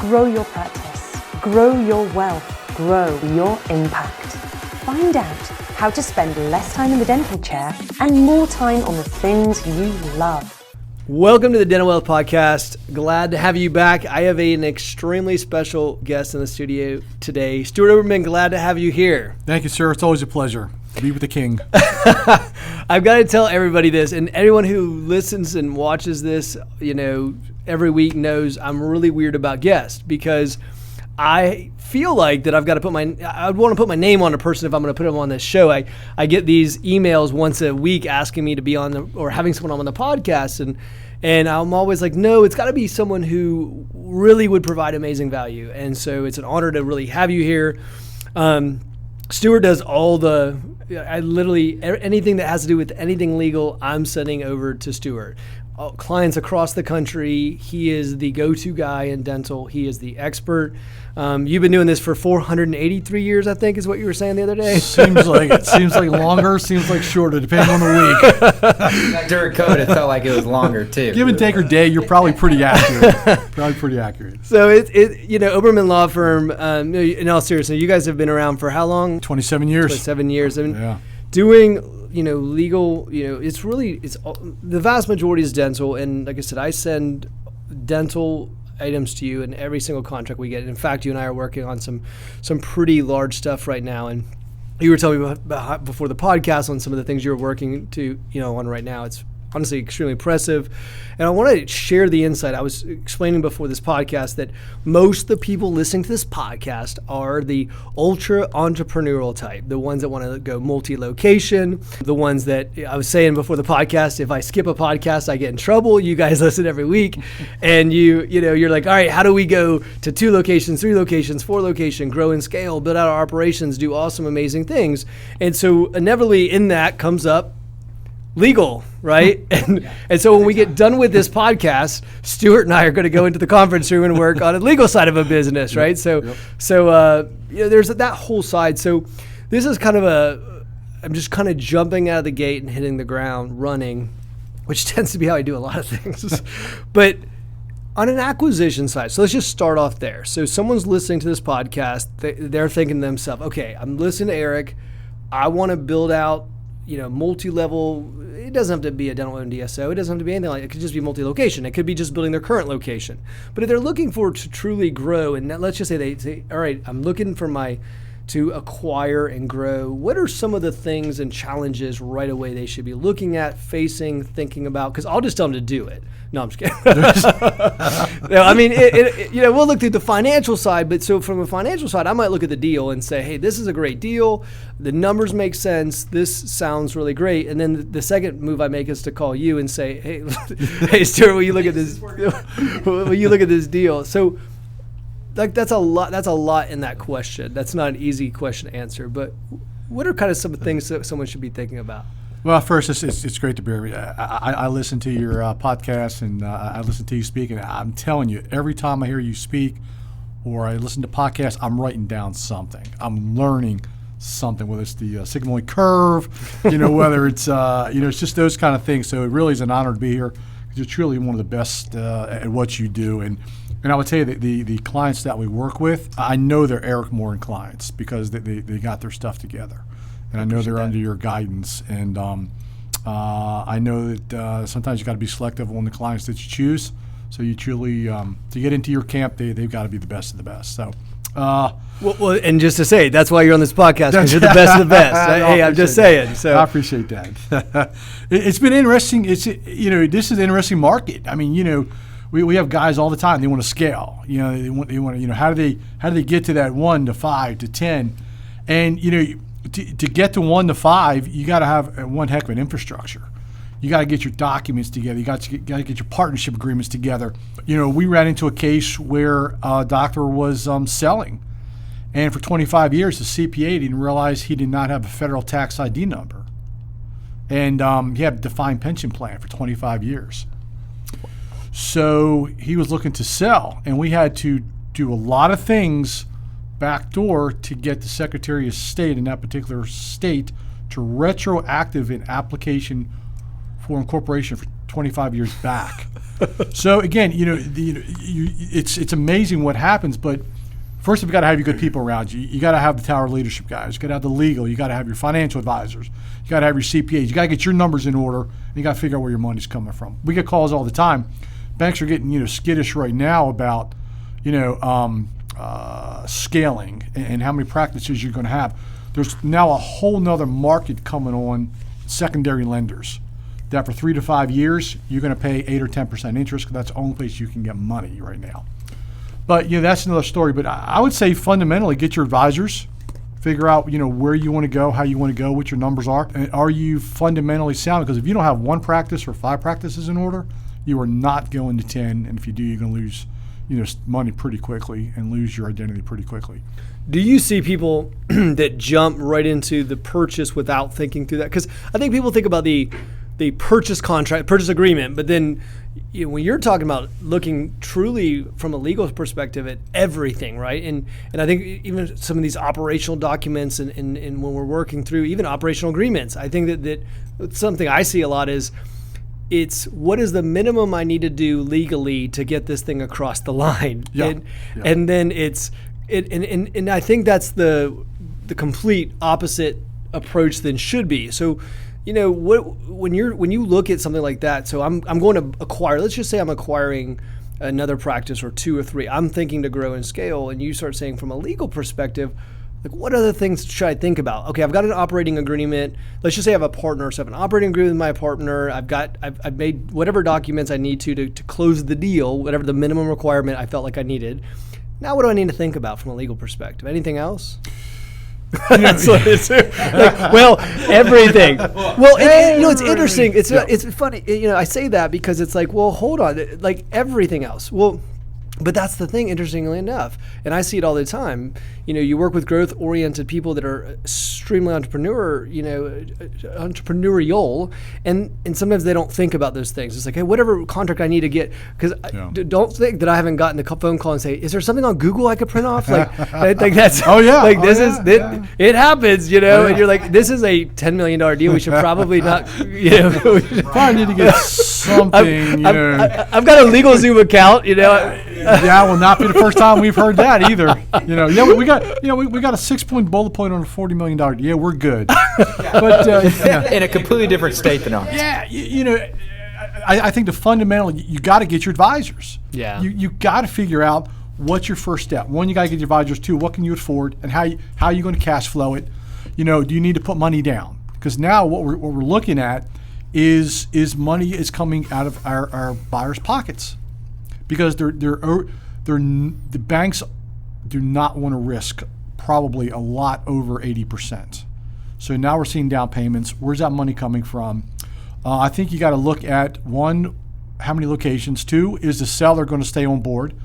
Grow your practice, grow your wealth, grow your impact. Find out how to spend less time in the dental chair and more time on the things you love. Welcome to the Dental Wealth Podcast. Glad to have you back. I have an extremely special guest in the studio today. Stuart Oberman, glad to have you here. Thank you, sir. It's always a pleasure to be with the king. I've got to tell everybody this, and everyone who listens and watches this, every week knows I'm really weird about guests because I feel like that I've got to I would want to put my name on a person if I'm going to put them on this show. I get these emails once a week asking me to be on or having someone on the podcast, and I'm always like, no, it's got to be someone who really would provide amazing value. And so it's an honor to really have you here. Stuart does anything that has to do with anything legal, I'm sending over to Stuart. Clients across the country, he is the go-to guy in dental. He is the expert. You've been doing this for 483 years, I think is what you were saying the other day. Seems like it. Seems like longer, seems like shorter, depending on the week. During COVID, it felt like it was longer, too. Give and take or day, you're probably pretty accurate. So Oberman Law Firm, in all seriousness, you guys have been around for how long? 27 years. 27 years. And yeah. Doing legal, it's the vast majority is dental. And like I said, I send dental items to you in every single contract we get. In fact, you and I are working on some pretty large stuff right now. And you were telling me about before the podcast on some of the things you're working on right now. It's honestly extremely impressive. And I want to share the insight. I was explaining before this podcast that most of the people listening to this podcast are the ultra entrepreneurial type, the ones that want to go multi-location, the ones that I was saying before the podcast, if I skip a podcast, I get in trouble. You guys listen every week and you're like, all right, how do we go to 2 locations, 3 locations, 4 locations, grow and scale, build out our operations, do awesome, amazing things. And so inevitably in that comes up legal, right? And so when we get done with this podcast, Stuart and I are going to go into the conference room and work on the legal side of a business, right? So there's that whole side. So this is I'm just kind of jumping out of the gate and hitting the ground running, which tends to be how I do a lot of things. But on an acquisition side, so let's just start off there. So someone's listening to this podcast, they're thinking to themselves, okay, I'm listening to Eric. I want to build out multi-level. It doesn't have to be a dental owned DSO. It doesn't have to be anything like it. It could just be multi-location. It could be just building their current location. But if they're looking to truly grow, and let's just say they say, all right, I'm looking to acquire and grow, what are some of the things and challenges right away they should be looking at, facing, thinking about? Because I'll just tell them to do it. No, I'm just kidding. No, I mean, we'll look through the financial side, but so from a financial side, I might look at the deal and say, hey, this is a great deal. The numbers make sense. This sounds really great. And then the second move I make is to call you and say, hey, Stuart, will you look at this? Will you look at this deal? So, that's a lot. That's a lot in that question. That's not an easy question to answer. But what are kind of some things that someone should be thinking about? Well, first, it's great to be here. I listen to your podcast and I listen to you speak, and I'm telling you, every time I hear you speak or I listen to podcasts, I'm writing down something. I'm learning something, whether it's the sigmoid curve, whether it's it's just those kind of things. So it really is an honor to be here because you're truly one of the best at what you do. And I would tell you that the clients that we work with, I know they're Eric Morin clients because they got their stuff together. And I know they're under your guidance. And I know that sometimes you got to be selective on the clients that you choose. So you truly, to get into your camp, they've got to be the best of the best. So. Well, and just to say, that's why you're on this podcast, because you're the best of the best. Hey, I'm just saying. So I appreciate that. It's been interesting. This is an interesting market. I mean, we have guys all the time. They want to scale. They want. How do they get to that 1 to 5 to 10? And to get to 1 to 5, you got to have one heck of an infrastructure. You got to get your documents together. You got to get your partnership agreements together. We ran into a case where a doctor was selling, and for 25 years, the CPA didn't realize he did not have a federal tax ID number, and he had a defined pension plan for 25 years. So he was looking to sell, and we had to do a lot of things backdoor to get the Secretary of State in that particular state to retroactive an application for incorporation 25 years back. So again, it's amazing what happens, but first you've got to have your good people around you. You got to have the tower leadership guys. You got to have the legal. You got to have your financial advisors. You got to have your CPAs. You got to get your numbers in order, and you got to figure out where your money's coming from. We get calls all the time. Banks are getting skittish right now about scaling and how many practices you're going to have. There's now a whole nother market coming on, secondary lenders, that for 3 to 5 years you're going to pay 8 or 10% interest, because that's the only place you can get money right now. But that's another story. But I would say fundamentally get your advisors, figure out where you want to go, how you want to go, what your numbers are, and are you fundamentally sound? Because if you don't have 1 practice or 5 practices in order, you are not going to 10, and if you do, you're going to lose money pretty quickly and lose your identity pretty quickly. Do you see people that jump right into the purchase without thinking through that? Because I think people think about the purchase contract, purchase agreement, but then when you're talking about looking truly from a legal perspective at everything, right? And I think even some of these operational documents and when we're working through even operational agreements, I think that something I see a lot is it's what is the minimum I need to do legally to get this thing across the line, and then and I think that's the complete opposite approach than should be. So, when you look at something like that, so I'm going to acquire. Let's just say I'm acquiring another practice or 2 or 3. I'm thinking to grow and scale, and you start saying from a legal perspective, like, what other things should I think about? Okay, I've got an operating agreement. Let's just say I have a partner, so I have an operating agreement with my partner. I've made whatever documents I need to close the deal, whatever the minimum requirement I felt like I needed. Now, what do I need to think about from a legal perspective? Anything else? That's what it's like, well, everything. Well, it's interesting. It's funny. I say that because it's like, well, hold on, like everything else. Well, but that's the thing, interestingly enough, and I see it all the time. You work with growth-oriented people that are extremely entrepreneurial, and sometimes they don't think about those things. It's like, hey, whatever contract I need to get, because don't think that I haven't gotten the phone call and say, is there something on Google I could print off? Like that's it happens, and you're like, this is a $10 million deal. We should probably not, probably need to get something. I've got a LegalZoom account, Yeah, will not be the first time we've heard that either. We got a 6-point bullet point on a $40 million deal. Yeah, we're good. But in a completely different state than ours. Yeah, I think the fundamental, you got to get your advisors. Yeah, you got to figure out what's your first step. 1, you got to get your advisors. 2, what can you afford, and how are you going to cash flow it? Do you need to put money down? Because now what we're looking at is money is coming out of our buyers' pockets. Because the banks do not want to risk probably a lot over 80%. So now we're seeing down payments. Where's that money coming from? I think you got to look at 1, how many locations. 2, is the seller going to stay on board?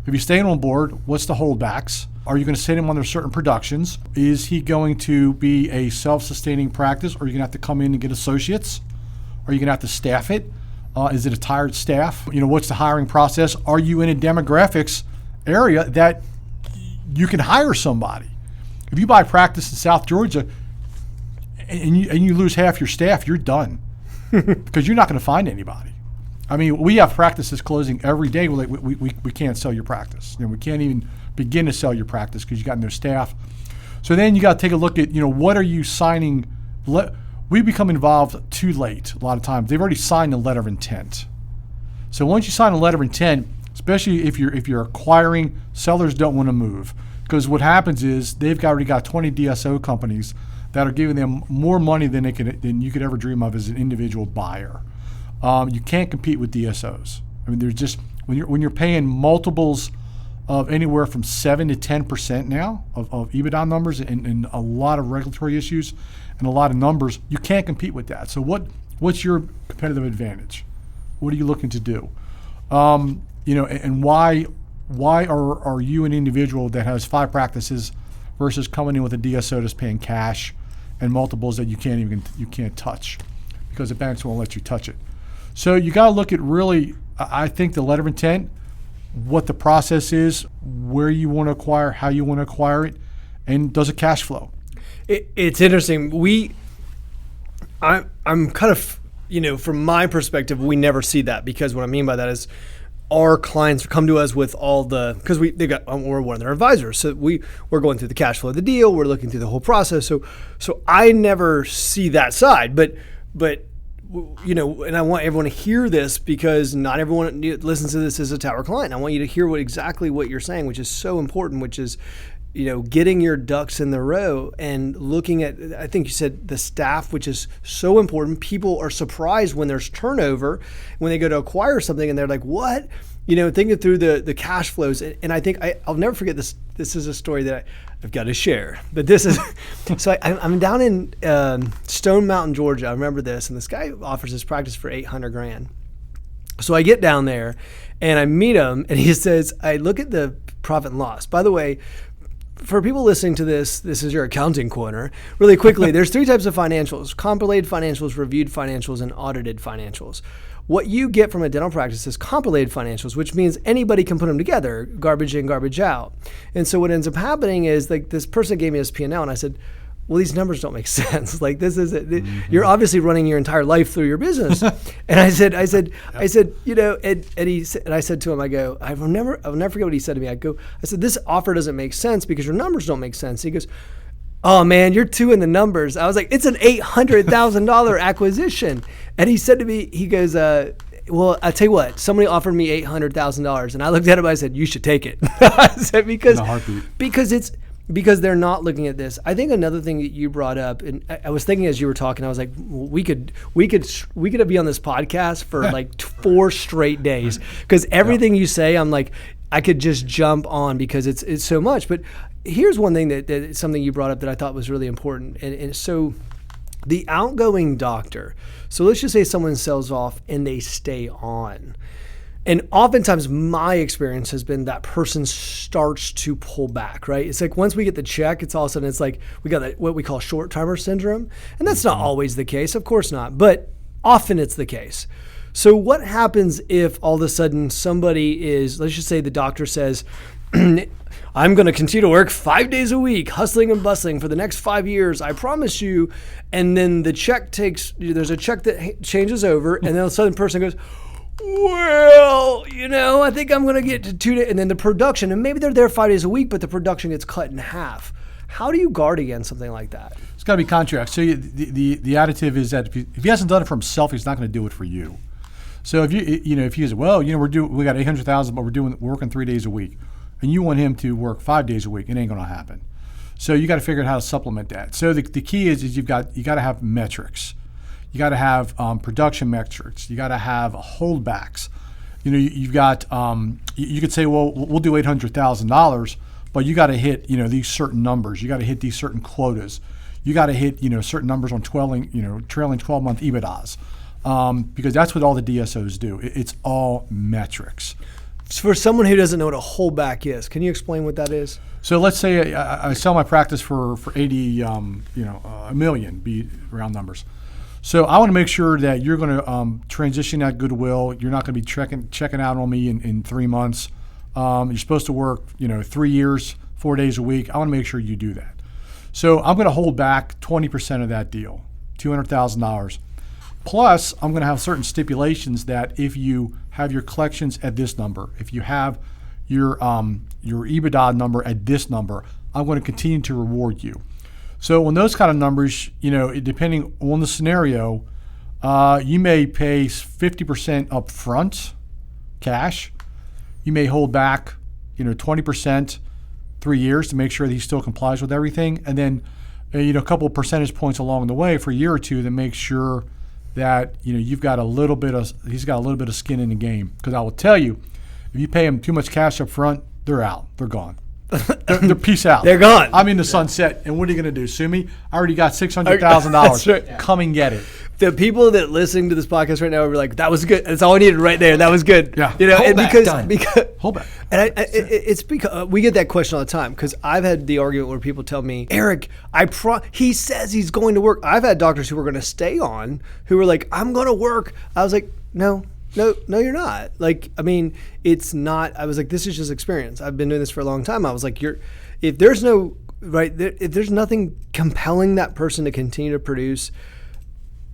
If he's staying on board, what's the holdbacks? Are you going to send him under certain productions? Is he going to be a self-sustaining practice, or are you going to have to come in and get associates? Are you going to have to staff it? Is it a tired staff? What's the hiring process? Are you in a demographics area that you can hire somebody? If you buy practice in South Georgia and you lose half your staff, you're done because you're not going to find anybody. I mean, we have practices closing every day. We're like, we can't sell your practice. We can't even begin to sell your practice because you got no staff. So then you got to take a look at, what are you signing? We become involved too late a lot of times. They've already signed a letter of intent. So once you sign a letter of intent, especially if you're acquiring, sellers don't want to move, because what happens is they've already got 20 DSO companies that are giving them more money than you could ever dream of as an individual buyer. You can't compete with DSOs. I mean, there's just when you're paying multiples of anywhere from 7 to 10% now of EBITDA numbers and a lot of regulatory issues and a lot of numbers, you can't compete with that. So what's your competitive advantage? What are you looking to do? And why are you an individual that has 5 practices versus coming in with a DSO that's paying cash and multiples that you can't touch because the banks won't let you touch it? So you got to look at really, I think, the letter of intent, what the process is, where you want to acquire, how you want to acquire it, and does it cash flow? It's interesting. I'm kind of, from my perspective, we never see that, because what I mean by that is our clients come to us with all because we're one of their advisors. So we're going through the cash flow of the deal. We're looking through the whole process. So I never see that side, but and I want everyone to hear this, because not everyone listens to this as a tower client. I want you to hear exactly what you're saying, which is so important, which is, getting your ducks in the row and looking at, I think you said the staff, which is so important. People are surprised when there's turnover, when they go to acquire something and they're like, what? Thinking through the cash flows. And I think I'll never forget this. This is a story that I've got to share. But this is, so I'm down in Stone Mountain, Georgia. I remember this. And this guy offers his practice for $800,000. So I get down there and I meet him, and he says, I look at the profit and loss. By the way, for people listening to this is your accounting corner. Really quickly, there's 3 types of financials: compilated financials, reviewed financials, and audited financials. What you get from a dental practice is compilated financials, which means anybody can put them together, garbage in, garbage out. And so what ends up happening is, like, this person gave me his P&L, and I said, well, these numbers don't make sense. Like, this is it. You're obviously running your entire life through your business. And I said, and I said to him, I go, I'll never forget what he said to me. I said, this offer doesn't make sense because your numbers don't make sense. He goes, oh man, you're too in the numbers. I was like, it's an $800,000 acquisition. And he said to me, he goes, well, I tell you what, somebody offered me $800,000. And I looked at him, I said, you should take it. I said, because they're not looking at this. I think another thing that you brought up, and I was thinking as you were talking, I was like, we could be on this podcast for like 4 straight days, because everything you say, I'm like, I could just jump on, because it's so much. But here's one thing that something you brought up that I thought was really important, and so the outgoing doctor. So let's just say someone sells off and they stay on. And oftentimes my experience has been that person starts to pull back, right? It's like once we get the check, it's all of a sudden, it's like we got what we call short-timer syndrome. And that's not always the case, of course not, but often it's the case. So what happens if all of a sudden somebody is, let's just say the doctor says, I'm going to continue to work 5 days a week, hustling and bustling for the next 5 years, I promise you. And then the check there's a check that changes over, and then all of a sudden the person goes, well, I think I'm going to get to 2 days. And then the production, and maybe they're there 5 days a week, but the production gets cut in half. How do you guard against something like that? It's got to be contract. So the additive is that if he hasn't done it for himself, he's not going to do it for you. So if if he says, well, we got $800,000, but we're working 3 days a week, and you want him to work 5 days a week, it ain't going to happen. So you got to figure out how to supplement that. So the key is you got to have metrics. You got to have production metrics. You got to have holdbacks. You've got. You could say, well, we'll do $800,000, but you got to hit these certain numbers. You got to hit these certain quotas. You got to hit certain numbers on trailing 12-month EBITDAs, because that's what all the DSOs do. It's all metrics. For someone who doesn't know what a holdback is, can you explain what that is? So let's say I sell my practice for $1 million, be round numbers. So I want to make sure that you're going to transition that goodwill. You're not going to be checking out on me in 3 months. You're supposed to work 3 years, 4 days a week. I want to make sure you do that. So I'm going to hold back 20% of that deal, $200,000. Plus, I'm going to have certain stipulations that if you have your collections at this number, if you have your EBITDA number at this number, I'm going to continue to reward you. So on those kind of numbers, depending on the scenario, you may pay 50% up front, cash. You may hold back, 20%, 3 years to make sure that he still complies with everything, and then, a couple of percentage points along the way for a year or two to make sure that he's got a little bit of skin in the game. Because I will tell you, if you pay him too much cash up front, they're out, they're gone. They're peace out. They're gone. I'm in the sunset, and what are you going to do? Sue me? I already got $600,000. That's right. Come and get it. The people that listening to this podcast right now are like, "That was good. That's all I needed right there. That was good." Yeah. Because Holdback. And it's because we get that question all the time. Because I've had the argument where people tell me, "Eric, he says he's going to work." I've had doctors who were going to stay on who were like, "I'm going to work." I was like, "No, you're not." It's not. I was like, this is just experience. I've been doing this for a long time. I was like, if there's nothing compelling that person to continue to produce,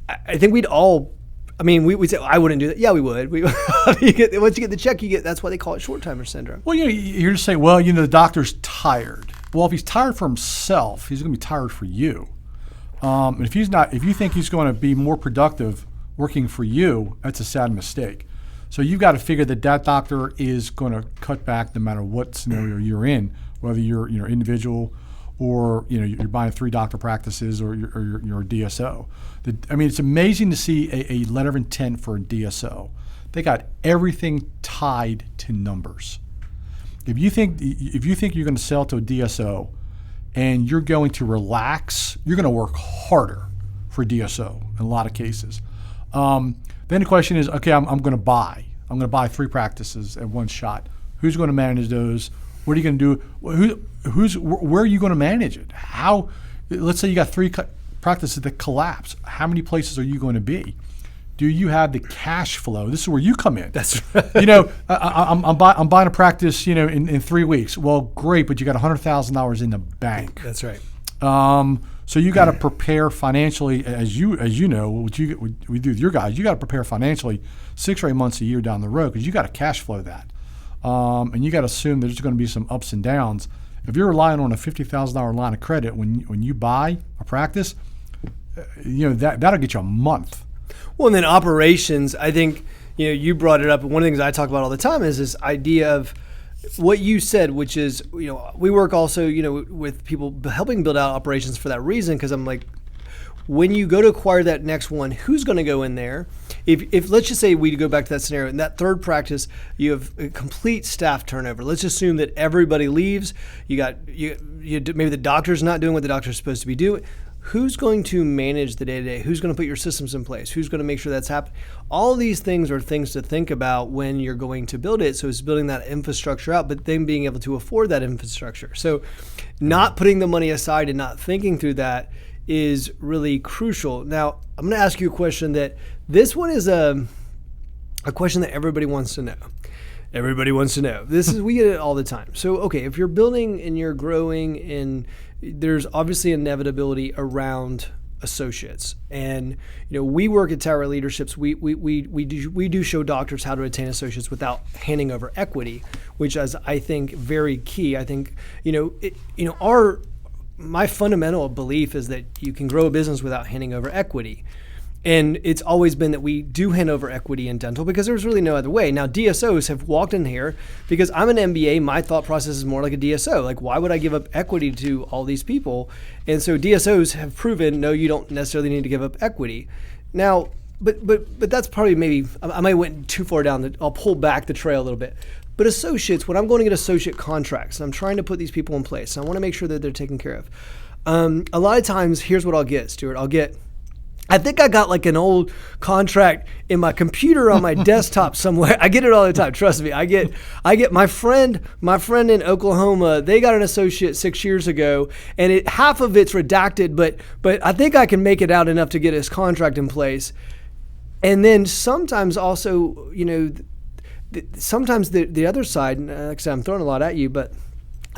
I think we'd all I mean, we say, I wouldn't do that. Yeah, we would. Once you get the check, that's why they call it short-timer syndrome. Well, you're just saying, well, the doctor's tired. Well, if he's tired for himself, he's going to be tired for you. And if you think he's going to be more productive working for you, that's a sad mistake. So you've got to figure that doctor is going to cut back no matter what scenario you're in, whether you're individual or you're buying 3 doctor practices or you're a DSO. It's amazing to see a letter of intent for a DSO. They got everything tied to numbers. If you think you're going to sell to a DSO and you're going to relax, you're going to work harder for a DSO in a lot of cases. Then the question is, okay, I'm going to buy. I'm going to buy 3 practices at one shot. Who's going to manage those? What are you going to do? Where are you going to manage it? How? Let's say you got 3 practices that collapse. How many places are you going to be? Do you have the cash flow? This is where you come in. That's right. I'm buying a practice, in 3 weeks. Well, great, but you got $100,000 in the bank. That's right. So you got to prepare financially, as you know, what we do with your guys. You got to prepare financially 6 or 8 months a year down the road because you got to cash flow that, and you got to assume there's going to be some ups and downs. If you're relying on a $50,000 line of credit when you buy a practice, that'll get you a month. Well, and then operations, I think, you brought it up. One of the things I talk about all the time is this idea of what you said, which is, we work also, with people helping build out operations for that reason. Because I'm like, when you go to acquire that next one, who's going to go in there? If let's just say we go back to that scenario, in that 3rd practice, you have a complete staff turnover. Let's assume that everybody leaves. You maybe the doctor's not doing what the doctor's supposed to be doing. Who's going to manage the day-to-day? Who's going to put your systems in place? Who's going to make sure that's happening? All these things are things to think about when you're going to build it. So it's building that infrastructure out, but then being able to afford that infrastructure. So not putting the money aside and not thinking through that is really crucial. Now, I'm going to ask you a question this one is a question that everybody wants to know. Everybody wants to know. We get it all the time. So, okay, if you're building and you're growing and there's obviously inevitability around associates, and we work at Tower Leaderships. We do show doctors how to attain associates without handing over equity, which is, I think, very key. I think my fundamental belief is that you can grow a business without handing over equity. And it's always been that we do hand over equity in dental because there's really no other way. Now, DSOs have walked in here because I'm an MBA. My thought process is more like a DSO. Like, why would I give up equity to all these people? And so DSOs have proven, no, you don't necessarily need to give up equity. Now, but that's probably maybe, I might went too far down. I'll pull back the trail a little bit. But associates, when I'm going to get associate contracts, and I'm trying to put these people in place, and I want to make sure that they're taken care of. A lot of times, here's what I'll get, Stuart. I think I got like an old contract in my computer on my desktop somewhere. I get it all the time. Trust me. I get my friend in Oklahoma. They got an associate 6 years ago, and half of it's redacted, but I think I can make it out enough to get his contract in place. And then sometimes also, sometimes the other side. Like I said, I'm throwing a lot at you, but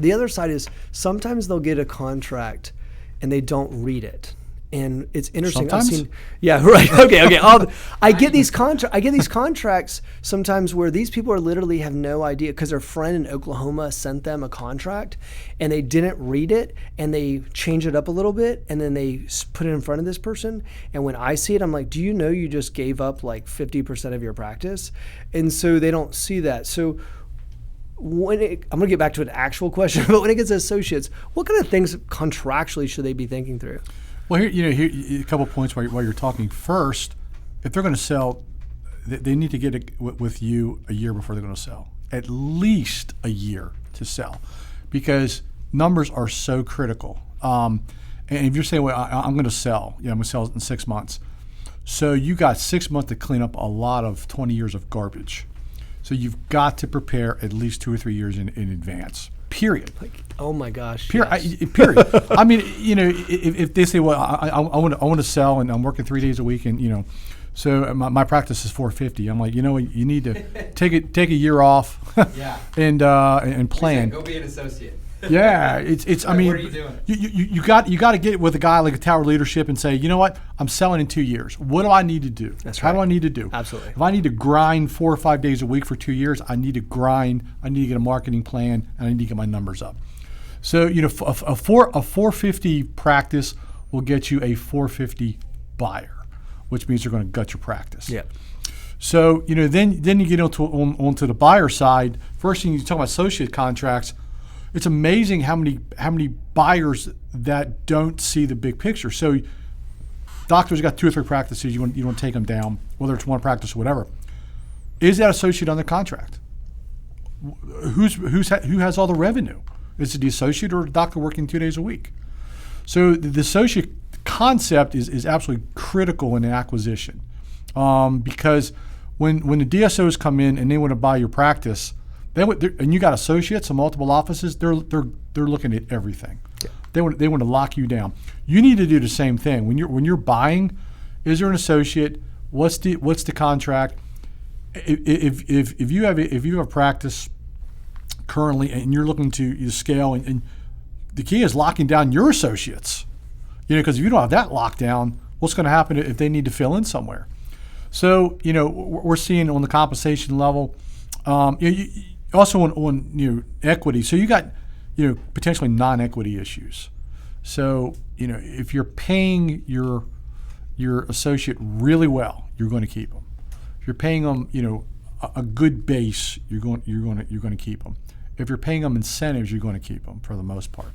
the other side is sometimes they'll get a contract and they don't read it. And it's interesting. Sometimes? Yeah, right. Okay. I get these contracts sometimes where these people are literally have no idea because their friend in Oklahoma sent them a contract and they didn't read it and they change it up a little bit and then they put it in front of this person. And when I see it, I'm like, do you know you just gave up like 50% of your practice? And so they don't see that. So I'm going to get back to an actual question, but when it gets to associates, what kind of things contractually should they be thinking through? Well, here a couple of points while you're talking. First, if they're going to sell, they need to get it with you a year before they're going to sell. At least a year to sell, because numbers are so critical. And if you're saying, well, I'm going to sell, I'm going to sell in 6 months. So you got 6 months to clean up a lot of 20 years of garbage. So you've got to prepare at least 2 or 3 years in advance. Period. Like, oh my gosh. Period. Period. I mean, if they say, well, I want to sell and I'm working 3 days a week, and So my practice is 450. I'm like, you know what, you need to take a year off and plan. Go be an associate. Yeah, it's. I mean, what are you doing? You got to get with a guy like a Tower Leadership and say, you know what, I'm selling in 2 years. What do I need to do? That's How right. do I need to do? Absolutely. If I need to grind 4 or 5 days a week for 2 years, I need to grind. I need to get a marketing plan, and I need to get my numbers up. So a 450 practice will get you a 450 buyer, which means they're going to gut your practice. Yeah. So then you get onto the buyer side. First thing you talk about associate contracts. It's amazing how many buyers that don't see the big picture. So doctors got 2 or 3 practices. You want to take them down, whether it's one practice or whatever. Is that associate under contract? Who has all the revenue? Is it the associate or the doctor working 2 days a week? So the associate concept is absolutely critical in the acquisition, because when the DSOs come in and they want to buy your practice, and you got associates in multiple offices, they're looking at everything. Yeah. They want to lock you down. You need to do the same thing when you're buying. Is there an associate? What's the contract? If you have a practice currently and you're looking to scale, and the key is locking down your associates. Because if you don't have that locked down, what's going to happen if they need to fill in somewhere? So we're seeing on the compensation level. Also on equity, so you got potentially non-equity issues. So if you're paying your associate really well, you're going to keep them. If you're paying them a good base, you're going to keep them. If you're paying them incentives, you're going to keep them for the most part.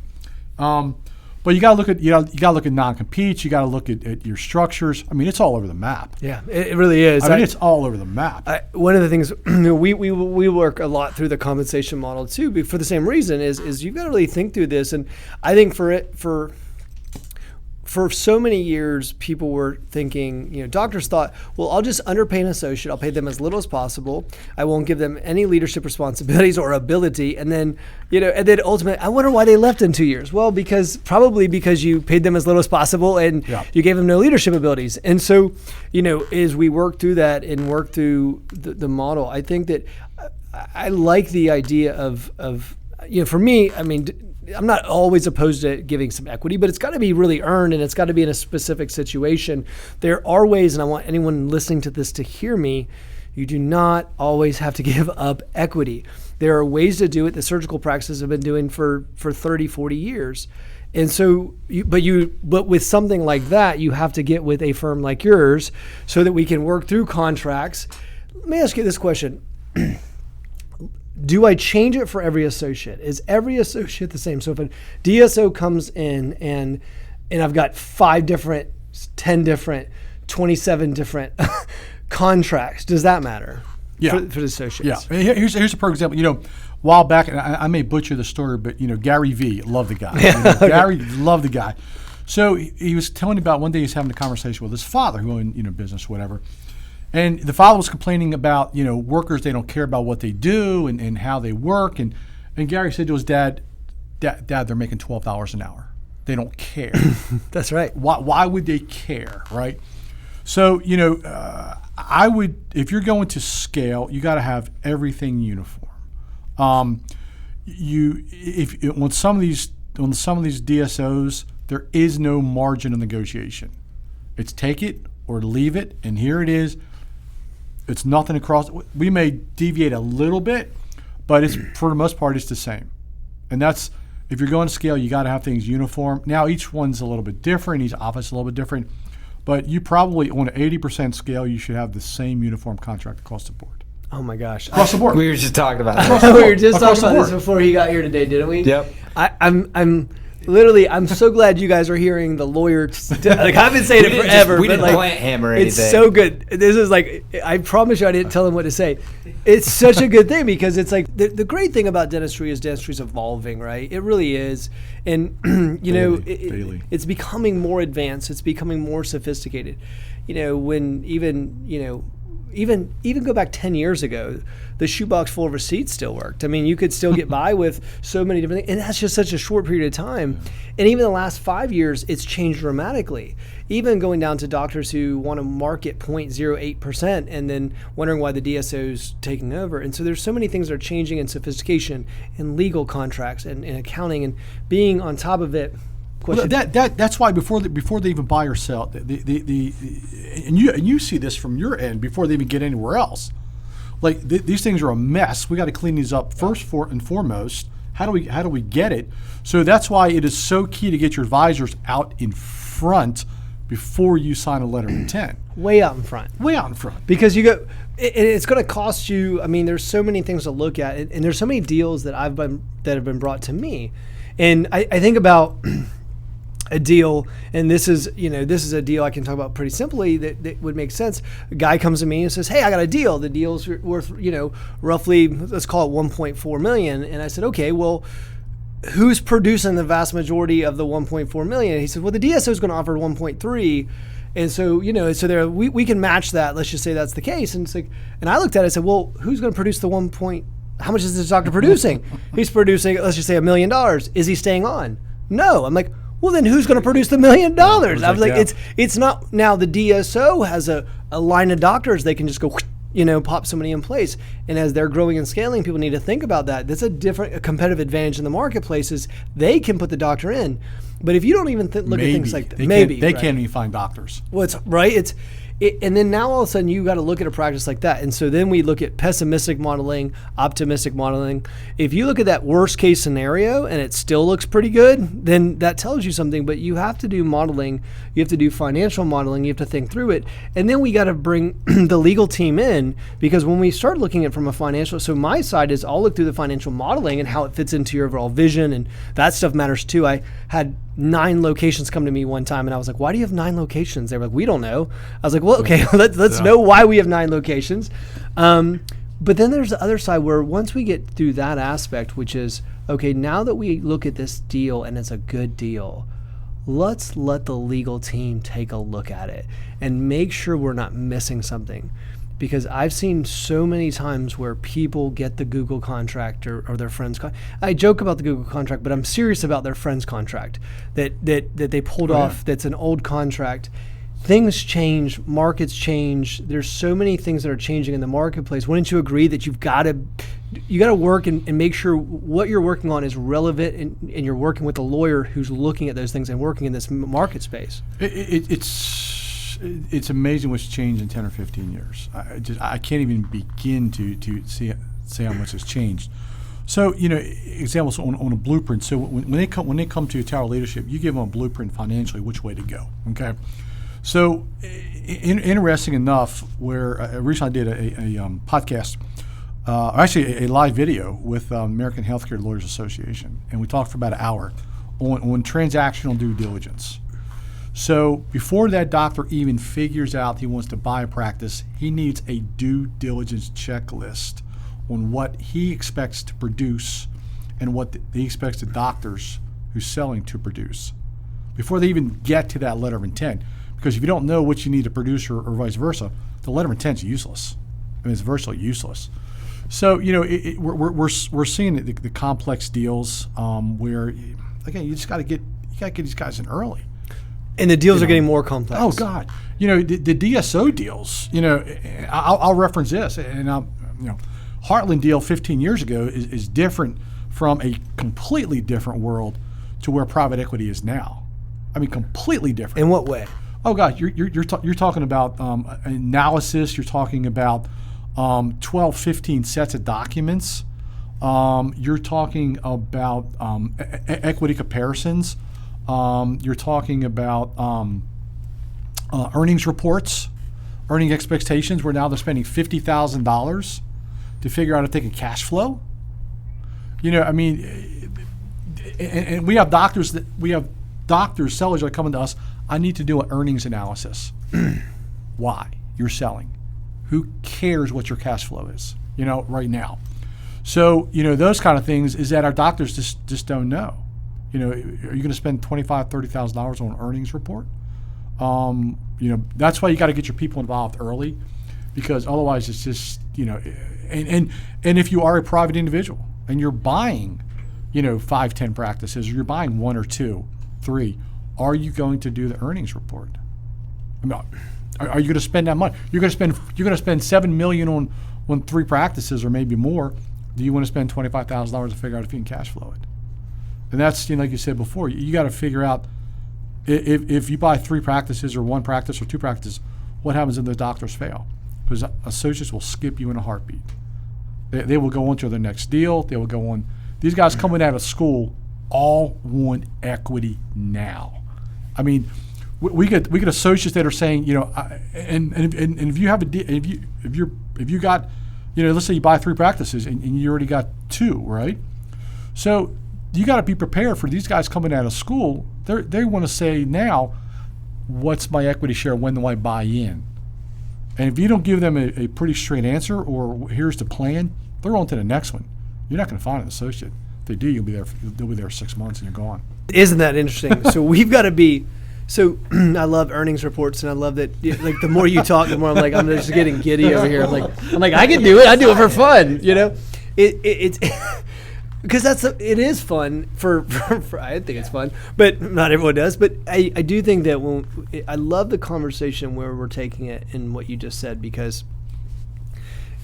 But you got to look at non-competes. You got to look at your structures. I mean, it's all over the map. Yeah, it really is. I mean, it's all over the map. One of the things we work a lot through the compensation model too, for the same reason is you've got to really think through this. And I think for so many years, people were thinking, doctors thought, well, I'll just underpay an associate. I'll pay them as little as possible. I won't give them any leadership responsibilities or ability. And then, ultimately, I wonder why they left in 2 years. Well, probably because you paid them as little as possible and you gave them no leadership abilities. And so, as we work through that and work through the model, I think that I like the idea of for me, I mean, I'm not always opposed to giving some equity, but it's got to be really earned and it's got to be in a specific situation. There are ways, and I want anyone listening to this to hear me, you do not always have to give up equity. There are ways to do it that surgical practices have been doing for 30, 40 years. And so, but with something like that, you have to get with a firm like yours so that we can work through contracts. Let me ask you this question. Do I change it for every associate? Is every associate the same? So if a DSO comes in and I've got 5 different, 10 different, 27 different contracts, does that matter for the associates? Yeah. Here's a perfect example. A while back, and I may butcher the story, but Gary V, love the guy. Gary, love the guy. So he was telling me about one day he's having a conversation with his father, who owned business, whatever. And the father was complaining about, workers, they don't care about what they do and how they work. And Gary said to his dad, they're making $12 an hour. They don't care. That's right. Why would they care, right? So, I would, if you're going to scale, you got to have everything uniform. On some of these DSOs, there is no margin of negotiation. It's take it or leave it, and here it is. It's nothing across. We may deviate a little bit, but it's for the most part it's the same. And that's, if you're going to scale, you got to have things uniform. Now each one's a little bit different. Each office is a little bit different, but you probably on an 80% scale, you should have the same uniform contract across the board. Oh my gosh! Across the board. We were just talking about that. We were just talking about this before he got here today, didn't we? Yep. I'm so glad you guys are hearing the lawyer. I've been saying it forever. We didn't plant hammer or anything. It's so good. This is I promise you I didn't tell him what to say. It's such a good thing because it's like the great thing about dentistry is dentistry's evolving, right? It really is. And, Daily. It's becoming more advanced. It's becoming more sophisticated. When even, even go back 10 years ago, the shoebox full of receipts still worked. I mean, you could still get by with so many different things, and that's just such a short period of time. And even the last 5 years, it's changed dramatically. Even going down to doctors who want to market 0.08% and then wondering why the DSO's taking over. And so there's so many things that are changing in sophistication and legal contracts and accounting, and being on top of it. Well, that's why before they even buy or sell, and you see this from your end before they even get anywhere else. Like these things are a mess. We got to clean these up first and foremost. How do we get it? So that's why it is so key to get your advisors out in front before you sign a letter of intent. Way out in front. Way out in front. Because it's going to cost you. I mean, there's so many things to look at, and there's so many deals that have been brought to me, and I think about a deal, and this is a deal I can talk about pretty simply that would make sense. A guy comes to me and says, "Hey, I got a deal. The deal's worth roughly, let's call it 1.4 million." And I said, "Okay, well, who's producing the vast majority of the 1.4 million?" And he said, "Well, the DSO is going to offer 1.3." And so, so there we can match that. Let's just say that's the case. And it's like, and I looked at it and said, "Well, who's going to produce the how much is this doctor producing?" He's producing, let's just say $1 million. Is he staying on? No. I'm like, well, then who's going to produce the $1 million? I was like, it's not. Now the DSO has a line of doctors. They can just go, pop somebody in place. And as they're growing and scaling, people need to think about that. That's a competitive advantage in the marketplace is they can put the doctor in. But if you don't even look at things like that, they can't even find doctors. Well, it's right. And then now all of a sudden you got to look at a practice like that. And so then we look at pessimistic modeling, optimistic modeling. If you look at that worst case scenario and it still looks pretty good, then that tells you something. But you have to do modeling. You have to do financial modeling. You have to think through it. And then we got to bring the legal team in, because when we start looking at it from a financial, so my side is I'll look through the financial modeling and how it fits into your overall vision. And that stuff matters too. I had 9 locations come to me one time, and I was like, "Why do you have 9 locations?" They were like, "We don't know." I was like, "Well, okay, let's know why we have 9 locations." But then there's the other side where once we get through that aspect, which is, okay, now that we look at this deal and it's a good deal, let's let the legal team take a look at it and make sure we're not missing something. Because I've seen so many times where people get the Google contract or their friend's contract. I joke about the Google contract, but I'm serious about their friend's contract that they pulled off. That's an old contract. Things change, markets change. There's so many things that are changing in the marketplace. Wouldn't you agree that you've got to work and make sure what you're working on is relevant, and you're working with a lawyer who's looking at those things and working in this market space? It's amazing what's changed in 10 or 15 years. I can't even begin to say how much has changed. So, examples on a blueprint. So when they come to your tower leadership, you give them a blueprint financially which way to go. Okay. So interesting enough, where recently I did a podcast, actually a live video with American Healthcare Lawyers Association, and we talked for about an hour on transactional due diligence. So before that doctor even figures out he wants to buy a practice, he needs a due diligence checklist on what he expects to produce and what he expects the doctors who's selling to produce before they even get to that letter of intent. Because if you don't know what you need to produce or vice versa, the letter of intent is useless. I mean, it's virtually useless. So, we're seeing the complex deals where, again, you got to get these guys in early. And the deals are getting more complex. Oh God, the DSO deals. I'll reference this, and Heartland deal 15 years ago is different from a completely different world to where private equity is now. I mean, completely different. In what way? Oh God, you're talking about analysis. You're talking about 12, 15 sets of documents. You're talking about equity comparisons. You're talking about earnings reports, earning expectations, where now they're spending $50,000 to figure out if they can cash flow. And we have doctors sellers that are coming to us. I need to do an earnings analysis. Why? You're selling. Who cares what your cash flow is, right now? So, those kind of things is that our doctors just don't know. Are you going to spend $25,000, $30,000 on an earnings report? That's why you got to get your people involved early, because otherwise it's just, and if you are a private individual and you're buying, 5, 10 practices, or you're buying 1 or 2, 3, are you going to do the earnings report? I mean, are you going to spend that money? You're going to spend $7 million on 3 practices or maybe more. Do you want to spend $25,000 to figure out if you can cash flow it? And that's, like you said before, you got to figure out if you buy 3 practices or 1 practice or 2 practices, what happens if the doctors fail? Because associates will skip you in a heartbeat. They will go on to their next deal. They will go on. These guys coming out of school all want equity now. I mean, we get associates that are saying, and if you have if you got, let's say you buy 3 practices and you already got 2, right? So you got to be prepared for these guys coming out of school. They want to say now, what's my equity share? When do I buy in? And if you don't give them a pretty straight answer, or here's the plan, they're on to the next one. You're not going to find an associate. If they do, they'll be there 6 months and you're gone. Isn't that interesting? So we've got to be. So I love earnings reports, and I love that. Like the more you talk, the more I'm just getting giddy over here. I'm like I can do it. I do it for fun. It's because it is fun for I think it's fun, but not everyone does. But I do think that I love the conversation where we're taking it in what you just said, because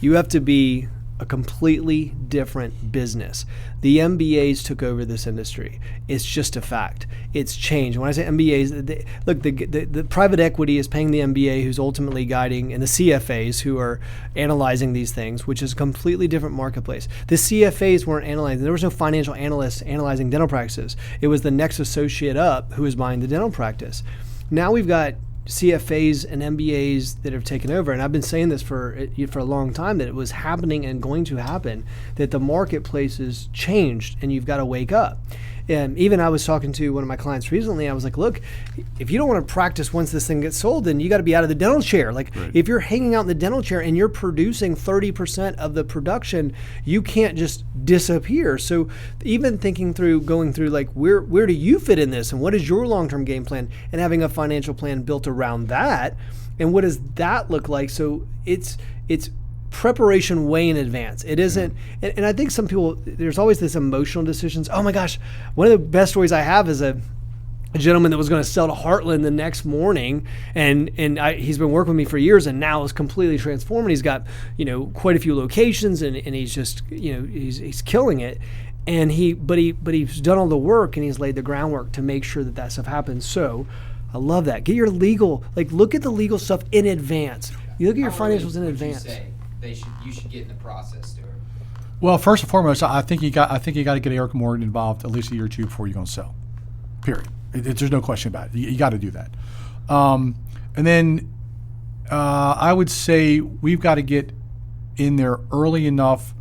you have to be a completely different business. The MBAs took over this industry. It's just a fact. It's changed. When I say MBAs, the private equity is paying the MBA, who's ultimately guiding, and the CFAs who are analyzing these things, which is a completely different marketplace. The CFAs weren't analyzing. There was no financial analyst analyzing dental practices. It was the next associate up who was buying the dental practice. Now we've got CFAs and MBAs that have taken over, and I've been saying this for a long time, that it was happening and going to happen, that the marketplace has changed and you've got to wake up. And even I was talking to one of my clients recently, I was like, look, if you don't want to practice once this thing gets sold, then you got to be out of the dental chair. Like, right. If you're hanging out in the dental chair and you're producing 30% of the production, you can't just disappear. So even going through like, where do you fit in this, and what is your long-term game plan, and having a financial plan built around that, and what does that look like? So it's preparation way in advance. It isn't, and I think some people, there's always this emotional decisions. Oh my gosh, one of the best stories I have is a gentleman that was going to sell to Heartland the next morning, and he's been working with me for years, and now is completely transformed. He's got quite a few locations, and he's just he's killing it. And he's done all the work, and he's laid the groundwork to make sure that stuff happens. So I love that. Get your legal, look at the legal stuff in advance. You look at your financials in advance. You should get in the process, Stuart? Well, first and foremost, I think you got to get Eric Morgan involved at least a year or 2 before you're going to sell. Period. There's no question about it. You got to do that. And then I would say we've got to get in there early enough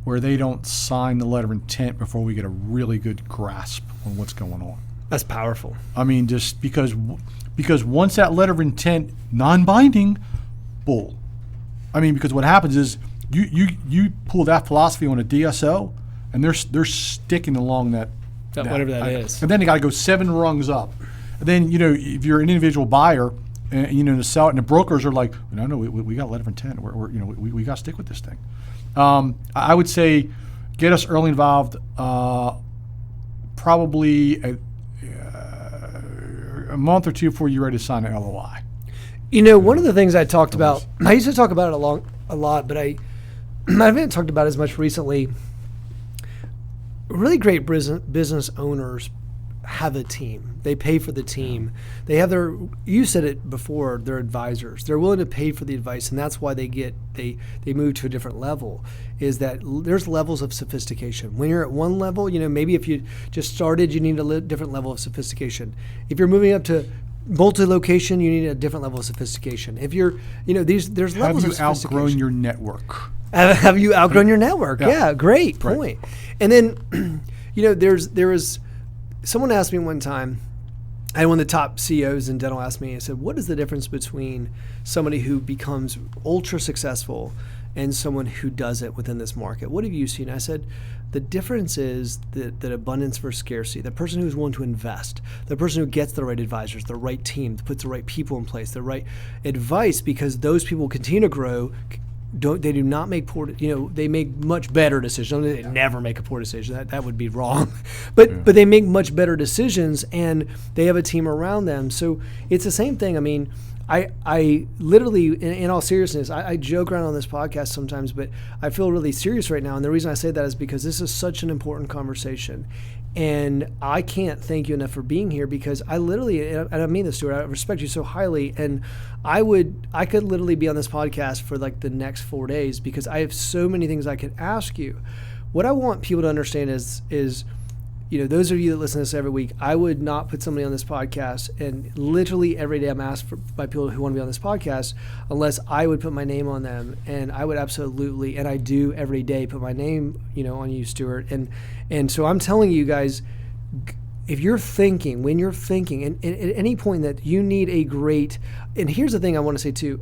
where they don't sign the letter of intent before we get a really good grasp on what's going on. That's powerful. I mean, just because once that letter of intent, non-binding, bull. I mean, because what happens is you pull that philosophy on a DSO, and they're sticking along that whatever that is. And then they got to go 7 rungs up. And then if you're an individual buyer, and to sell it, and the brokers are like, no, we got a letter of intent. We got to stick with this thing. I would say get us early involved. Probably a month or 2 before you're ready to sign an LOI. One of the things I talked about, I used to talk about it a lot, but I haven't talked about it as much recently. Really great business owners have a team. They pay for the team. They have you said it before, their advisors. They're willing to pay for the advice, and that's why they move to a different level, is that there's levels of sophistication. When you're at one level, maybe if you just started, you need a different level of sophistication. If you're moving up to multi-location, you need a different level of sophistication. If you're, there's levels of sophistication. Have you outgrown your network? Have you outgrown your network? Yeah, great point. Right. And then, there was someone asked me one time, I had one of the top CEOs in dental asked me, I said, what is the difference between somebody who becomes ultra successful and someone who does it within this market? What have you seen? I said, The difference is that abundance versus scarcity. The person who's willing to invest, the person who gets the right advisors, the right team, puts the right people in place, the right advice, because those people continue to grow. They do not make poor, they make much better decisions. They never make a poor decision. That would be wrong. But they make much better decisions, and they have a team around them. So it's the same thing. I mean, I literally, in all seriousness, I joke around on this podcast sometimes, but I feel really serious right now. And the reason I say that is because this is such an important conversation. And I can't thank you enough for being here, because I literally, and I mean this, Stuart, I respect you so highly. And I could literally be on this podcast for like the next 4 days, because I have so many things I could ask you. What I want people to understand is, those of you that listen to this every week, I would not put somebody on this podcast, and literally every day I'm asked by people who want to be on this podcast, unless I would put my name on them. And I would absolutely, and I do every day, put my name, on you, Stuart. And so I'm telling you guys, if you're thinking, when you're thinking, and at any point that you need a great, and here's the thing I want to say too,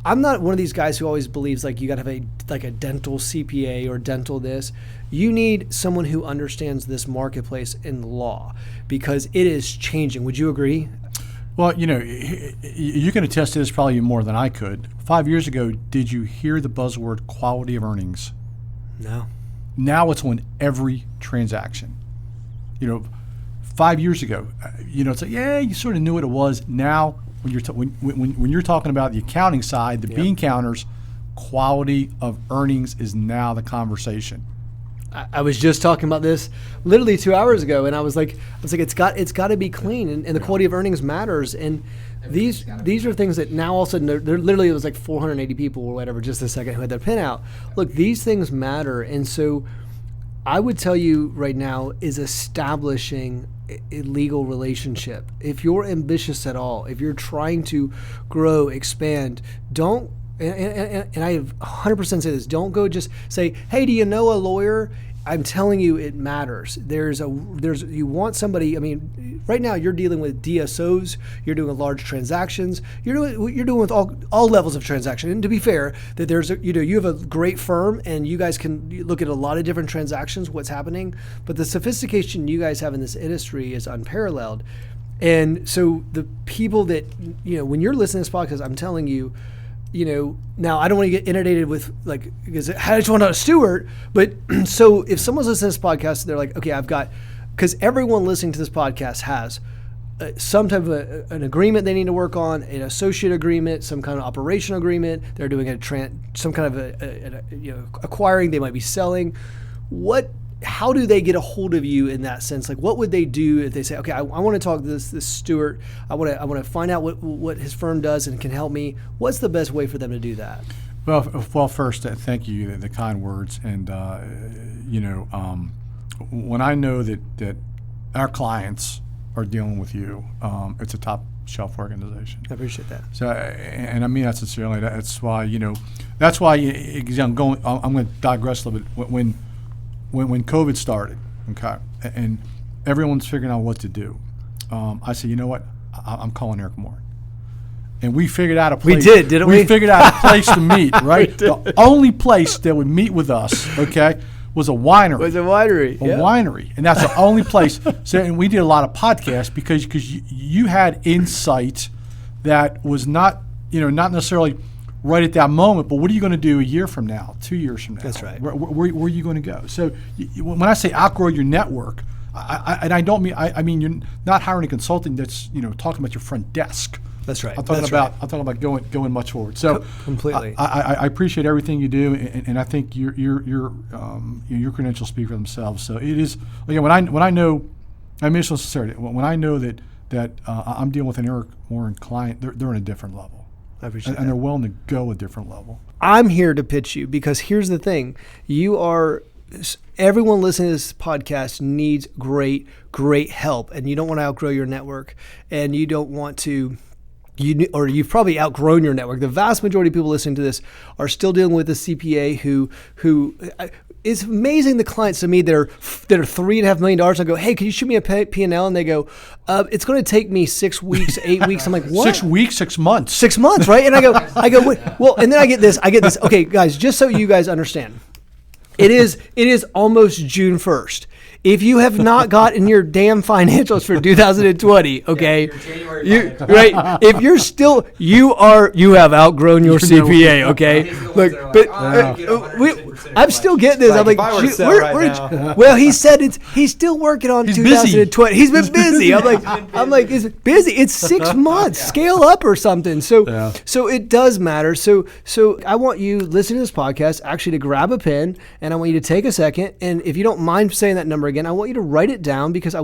I'm not one of these guys who always believes like you got to have a dental CPA or dental this. You need someone who understands this marketplace in law, because it is changing. Would you agree? Well, you can attest to this probably more than I could. 5 years ago, did you hear the buzzword quality of earnings? No. Now it's on every transaction. 5 years ago, it's like, yeah, you sort of knew what it was. Now, when you're talking about the accounting side, the bean counters, quality of earnings is now the conversation. I was just talking about this literally 2 hours ago, and I was like, it's got to be clean, and the quality of earnings matters. And these are things that now all of a sudden they're literally, it was like 480 people or whatever just a second who had their pin out. Look, these things matter, and so I would tell you right now is establishing a legal relationship. If you're ambitious at all, if you're trying to grow, expand, don't, and I 100% say this, don't go just say, hey, do you know a lawyer? I'm telling you, it matters. You want somebody. I mean, right now you're dealing with DSOs. You're doing large transactions. You're doing with all levels of transaction. And to be fair, that you have a great firm, and you guys can look at a lot of different transactions, what's happening. But the sophistication you guys have in this industry is unparalleled. And so the people that when you're listening to this podcast, I'm telling you. Now I don't want to get inundated with because I just want to know Stuart, but so if someone's listening to this podcast, they're like, okay, because everyone listening to this podcast has some type of an agreement they need to work on, an associate agreement, some kind of operational agreement. They're doing some kind of acquiring. They might be selling. How do they get a hold of you in that sense? Like, what would they do if they say, okay, I want to talk to this Stuart. I want to find out what his firm does and can help me. What's the best way for them to do that? Well, first, thank you, the kind words. And, when I know that our clients are dealing with you, it's a top shelf organization. I appreciate that. So, and I mean that sincerely. That's why, I'm going to digress a little bit. When COVID started, okay, and everyone's figuring out what to do, I said, you know what? I'm calling Eric Moore. And we figured out a place. We did, didn't we? We figured out a place to meet, right? The only place that would meet with us, okay, was a winery. Winery. And that's the only place. So, and we did a lot of podcasts because you had insight that was not necessarily right at that moment, but what are you going to do a year from now, 2 years from now? That's right. Where are you going to go? So when I say outgrow your network, I don't mean I mean you're not hiring a consultant that's talking about your front desk. That's right. I'm talking about going much forward. So completely. I appreciate everything you do, and I think your credentials speak for themselves. So it is again when I know, I mean, it's sincerity. When I know that I'm dealing with an Eric Moore client, they're on a different level. And they're willing to go a different level. I'm here to pitch you because here's the thing. Everyone listening to this podcast needs great help, and you don't want to outgrow your network, and you don't want to, you've probably outgrown your network. The vast majority of people listening to this are still dealing with a CPA who it's amazing the clients to me that are $3.5 million. I go, hey, can you shoot me a P&L? And they go, it's going to take me 6 weeks, 8 weeks. I'm like, what? 6 weeks, 6 months. 6 months, right? And I go, wait, well, and then I get this. Okay, guys, just so you guys understand, It is almost June 1st. If you have not gotten your damn financials for 2020, okay, right? If you're still, you have outgrown your CPA, okay? Look, but I'm still getting this. I'm like, well, he said he's still working on 2020. He's been busy. I'm like, it's busy. It's 6 months. Scale up or something. So it does matter. So I want you listening to this podcast actually to grab a pen, and I want you to take a second, and if you don't mind saying that number again, I want you to write it down because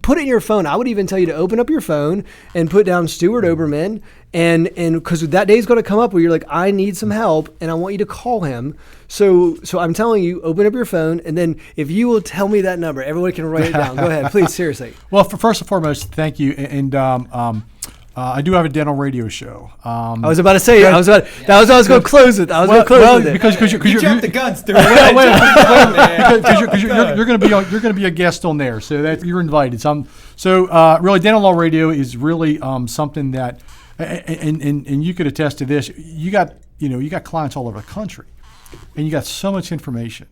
put it in your phone. I would even tell you to open up your phone and put down Stuart Oberman, and because that day is going to come up where you're like, I need some help, and I want you to call him. So I'm telling you, open up your phone, and then if you will tell me that number, everyone can write it down. Go ahead, please, seriously. Well, first and foremost, thank you, and I do have a dental radio show. I was about to say, that was what I was going to close with. Because you jumped the gun, Stuart. Because you're going to be a guest on there, so that you're invited. So really, dental law radio is really something that, and you could attest to this. You got clients all over the country, and you got so much information,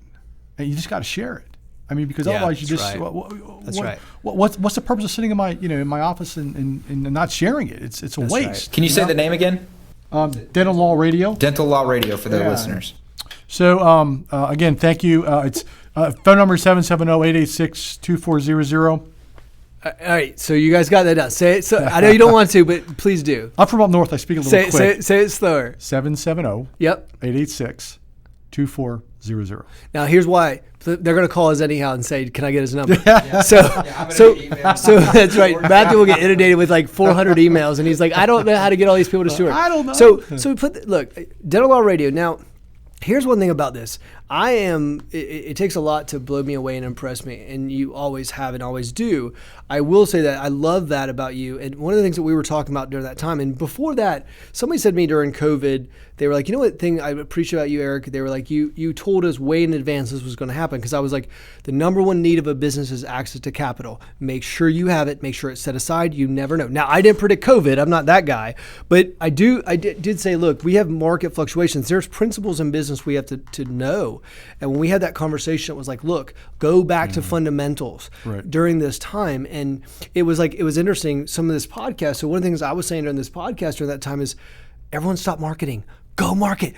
and you just got to share it. I mean, because otherwise you just that's right. What's the purpose of sitting in my office and not sharing it? It's a waste. Right. Can you say the name again? Dental Law Radio. Dental Law Radio for the listeners. So again, thank you. It's phone number 770-886-2400. All right, so you guys got that down. Say it. So I know you don't want to, but please do. I'm from up north. I speak a little quick. Say it slower. 770. Yep. 886-2400. Now here's why. They're going to call us anyhow and say, "Can I get his number?" So that's right. Matthew will get inundated with like 400 emails, and he's like, "I don't know how to get all these people to Stuart." I don't know. So we look, Dental Law Radio. Now, here's one thing about this. It takes a lot to blow me away and impress me, and you always have and always do. I will say that I love that about you. And one of the things that we were talking about during that time, and before that, somebody said to me during COVID, they were like, you know what thing I appreciate about you, Eric? They were like, you told us way in advance this was going to happen, because I was like, the number one need of a business is access to capital. Make sure you have it. Make sure it's set aside. You never know. Now, I didn't predict COVID. I'm not that guy. But I did say, look, we have market fluctuations. There's principles in business we have to know. And when we had that conversation, it was like, look, go back to fundamentals during this time. And it was interesting, some of this podcast. So one of the things I was saying during this podcast during that time is, everyone stop marketing. Go market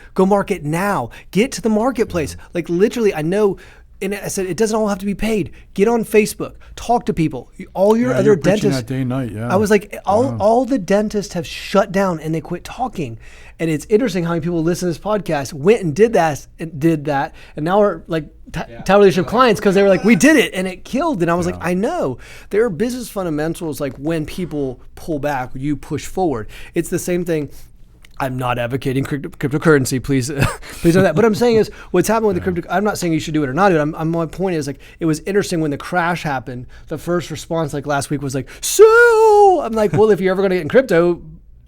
now. Get to the marketplace. Like literally, I know. And I said, it doesn't all have to be paid. Get on Facebook. Talk to people. All your other dentists. That day and night, yeah. I was like, all the dentists have shut down and they quit talking. And it's interesting how many people listen to this podcast went and did that, and now are like talent leadership clients because they were like, we did it and it killed. And I was like, I know. There are business fundamentals, like when people pull back, you push forward. It's the same thing. I'm not advocating cryptocurrency, please know that. But I'm saying is, what's happened with the crypto, I'm not saying you should do it or not do it. My point is, like, it was interesting when the crash happened, the first response like last week was like, so I'm like, well, if you're ever going to get in crypto,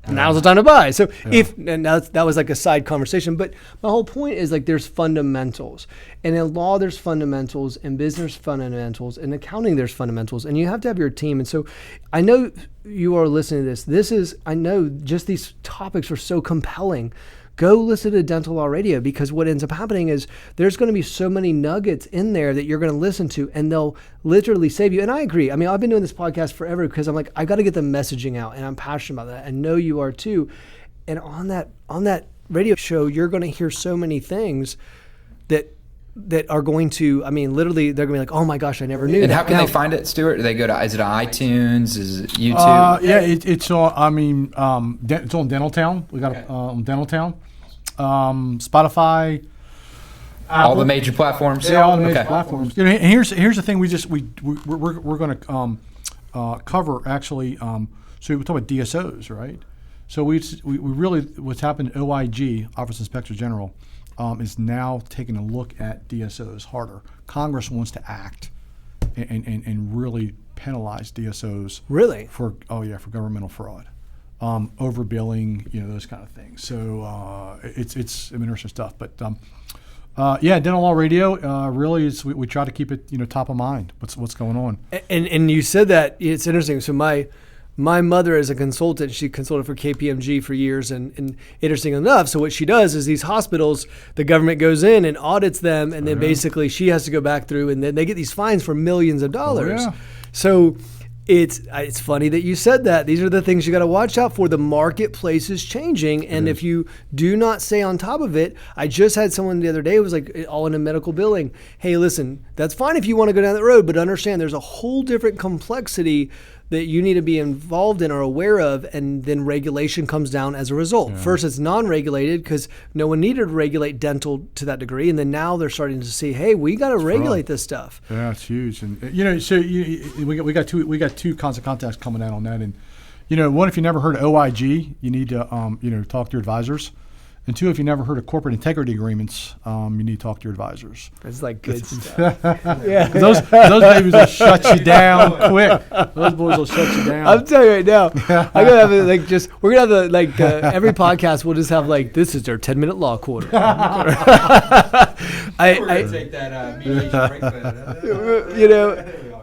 now's the time to buy. So that was like a side conversation. But my whole point is, like, there's fundamentals. And in law, there's fundamentals. In business, fundamentals. In accounting, there's fundamentals. And you have to have your team. And so I know you are listening to this. I know just these topics are so compelling. Go listen to Dental Law Radio, because what ends up happening is there's going to be so many nuggets in there that you're going to listen to, and they'll literally save you. And I agree. I mean, I've been doing this podcast forever because I'm like, I've got to get the messaging out, and I'm passionate about that. I know you are too. And on that radio show, you're going to hear so many things that are going to, I mean, literally, they're going to be like, oh my gosh, I never knew that. And how can they find it, Stuart? Do they go to, is it iTunes? Is it YouTube? It's on, it's on Dental Town. We got it on Dental Town. Spotify, Apple. All the major platforms. Yeah, all the major platforms. You know, and here's the thing. We're going to cover actually. So we talk about DSOs, right? So we really, what's happened. OIG, Office Inspector General, is now taking a look at DSOs harder. Congress wants to act and really penalize DSOs. Really? For governmental fraud. Overbilling, those kind of things. So it's some interesting stuff. But Dental Law Radio really is. We try to keep it top of mind. What's going on? And you said that it's interesting. So my mother is a consultant. She consulted for KPMG for years, and interesting enough, so what she does is these hospitals, the government goes in and audits them, and then basically she has to go back through, and then they get these fines for millions of dollars. Oh, yeah. So it's funny that you said that. These are the things you got to watch out for. The marketplace is changing, and if you do not stay on top of it, I just had someone the other day who was like all into medical billing. Hey, listen, that's fine if you want to go down that road, but understand there's a whole different complexity that you need to be involved in or aware of, and then regulation comes down as a result. First, it's non-regulated because no one needed to regulate dental to that degree, and then now they're starting to see, hey, we got to regulate this stuff. Yeah, it's huge, and so we got two constant contacts coming out on that, and one, if you never heard of OIG, you need to talk to your advisors. And two, if you never heard of corporate integrity agreements, you need to talk to your advisors. That's like good stuff. Yeah, those babies will shut you down quick. Those boys will shut you down. I'm telling you right now, I'm gonna have we're gonna have every podcast we'll just have this is their 10-minute law quarter. We're gonna take that mediation break, but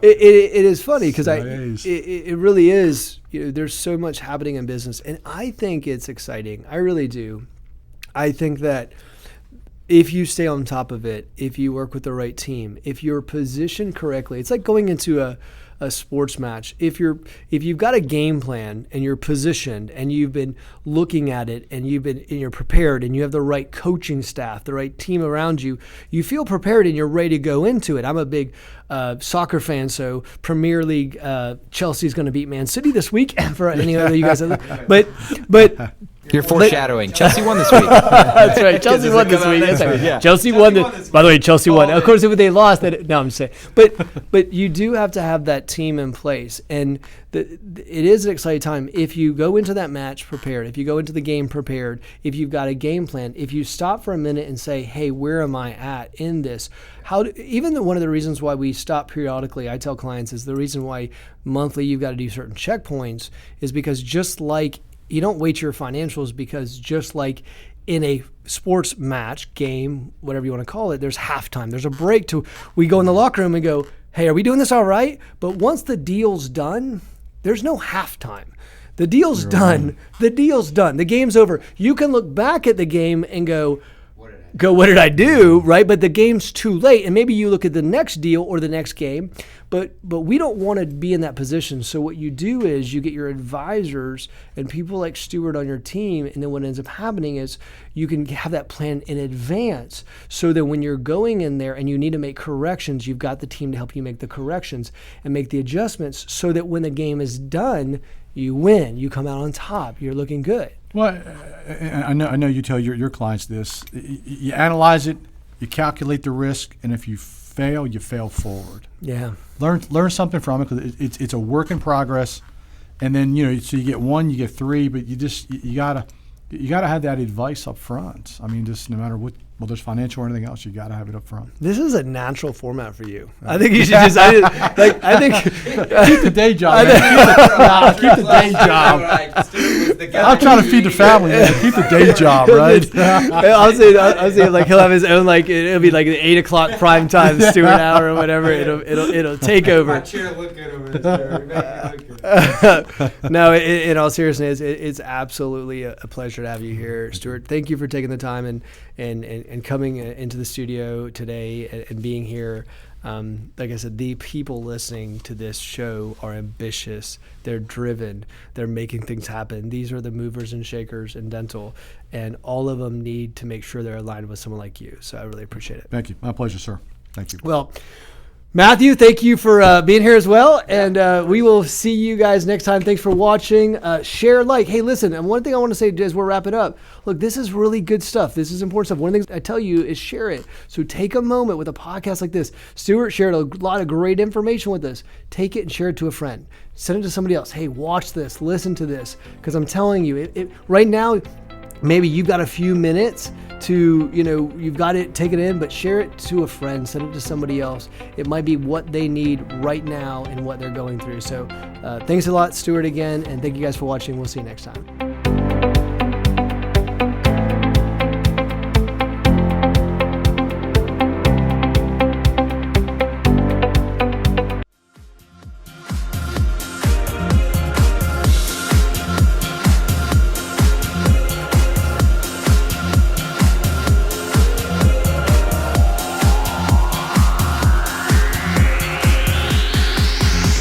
it is funny because Nice. it really is. There's so much happening in business, and I think it's exciting. I really do. I think that if you stay on top of it, if you work with the right team, if you're positioned correctly, it's like going into a sports match. If you've got a game plan and you're positioned and you've been looking at it and you're prepared and you have the right coaching staff, the right team around you, you feel prepared and you're ready to go into it. I'm a big soccer fan, so Premier League, Chelsea's going to beat Man City this week for any other you guys. But You're foreshadowing. Chelsea won this week. That's right. Chelsea won this week. That's right. Yeah. Chelsea won. By the way, Chelsea won. Of course, if they lost, no, I'm just saying. But you do have to have that team in place, and it is an exciting time if you go into that match prepared. If you go into the game prepared. If you've got a game plan. If you stop for a minute and say, "Hey, where am I at in this?" Even one of the reasons why we stop periodically, I tell clients, is the reason why monthly you've got to do certain checkpoints is because just like you don't weight your financials, because just like in a sports match, game, whatever you want to call it, there's halftime. There's a break we go in the locker room and go, hey, are we doing this all right? But once the deal's done, there's no halftime. The deal's done. The deal's done. The game's over. You can look back at the game and go, what did I do, right? But the game's too late, and maybe you look at the next deal or the next game, but we don't want to be in that position. So what you do is you get your advisors and people like Stuart on your team, and then what ends up happening is you can have that plan in advance so that when you're going in there and you need to make corrections, you've got the team to help you make the corrections and make the adjustments so that when the game is done, you win. You come out on top. You're looking good. Well, I know you tell your clients this. You analyze it, you calculate the risk, and if you fail, you fail forward. Yeah. Learn something from it, because it's a work in progress. And then so you get 1, you get 3, but you gotta have that advice up front. I mean, just no matter what. Well, there's financial or anything else, you got to have it up front. This is a natural format for you. I think you should just. I think keep the day job. Keep the day job. I'm trying to feed the family. Man. Keep the day job, right? I'll say like he'll have his own it'll be like an 8 o'clock prime time Stuart hour or whatever. It'll take over. My chair look good over there. No, in all seriousness, it's absolutely a pleasure to have you here, Stuart. Thank you for taking the time and coming into the studio today and being here. Like I said, the people listening to this show are ambitious. They're driven. They're making things happen. These are the movers and shakers in dental, and all of them need to make sure they're aligned with someone like you. So I really appreciate it. Thank you. My pleasure, sir. Thank you. Well, Matthew, thank you for being here as well. And we will see you guys next time. Thanks for watching. Share, like. Hey, listen, and one thing I want to say as we're wrapping up, look, this is really good stuff. This is important stuff. One of the things I tell you is share it. So take a moment with a podcast like this. Stuart shared a lot of great information with us. Take it and share it to a friend. Send it to somebody else. Hey, watch this. Listen to this. Because I'm telling you, right now, maybe you've got a few minutes to, you've got it, take it in, but share it to a friend, send it to somebody else. It might be what they need right now and what they're going through. So thanks a lot, Stuart, again, and thank you guys for watching. We'll see you next time.